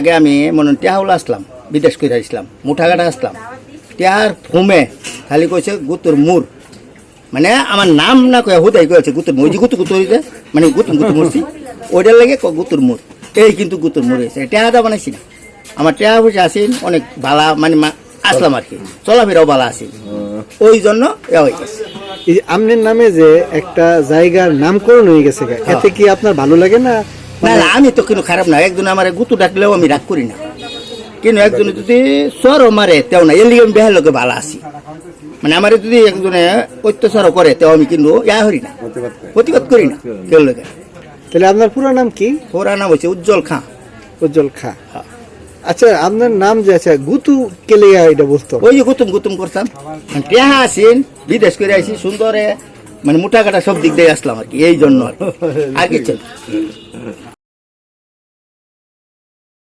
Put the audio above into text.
আগে আমি মনে টিয়াহুল আসলাম, বিদেশ করে আসলাম, মুঠাঘাটা আসলাম, টিয়ার ফোমে খালি কইছে গুতুর মুর, মানে আমার নাম না কয়ে হুদাই কয়েছে গুতুর মুর, ওই যে গুতু গুতু হইতে মানে গুতুম গুতু মরছি, ওইটার লাগে গুতুর মুর, এই কিন্তু গুতুর মুর হয়েছে। টিয়াটা বানাইছি না, আমার টিয়া পয়সা আসিল অনেক বালা, মানে আসলাম আর কি, চলাফেরাও বালা আসিল, ওই জন্য হয়ে গেছে। এই যে আপনার নামে যে একটা জায়গার নামকরণ হয়ে গেছে, এতে কি আপনার ভালো লাগে না? না না, আমি তো কিন্তু খারাপ না, একজন আমার গুতু ডাকলেও আমি রাগ করি না, কিন্তু একজনে যদি সরও মারে তেও না, এর লিগে আমি বেহার লোকে ভালো আছি, মানে আমার যদি একজনে অত্যাচারও করে তেও আমি কিন্তু ইয়া হরি না, প্রতিবাদ করি না কেউ লোকে। তাহলে আপনার পুরো নাম কি? ওরা নাম হচ্ছে উজ্জ্বল খাঁ। উজ্জ্বল খাঁ। আচ্ছা, আপনার নাম যে আছে গুতু কেলে এটা বুঝতো? ওই যে গুতুম গুতুম করতাম, টেহা আসিন বিদেশ করে আসি সুন্দরে, মানে মুঠা কাটা সব দিক দিয়ে আসলাম আর কি, এই জন্য আর কিছু না।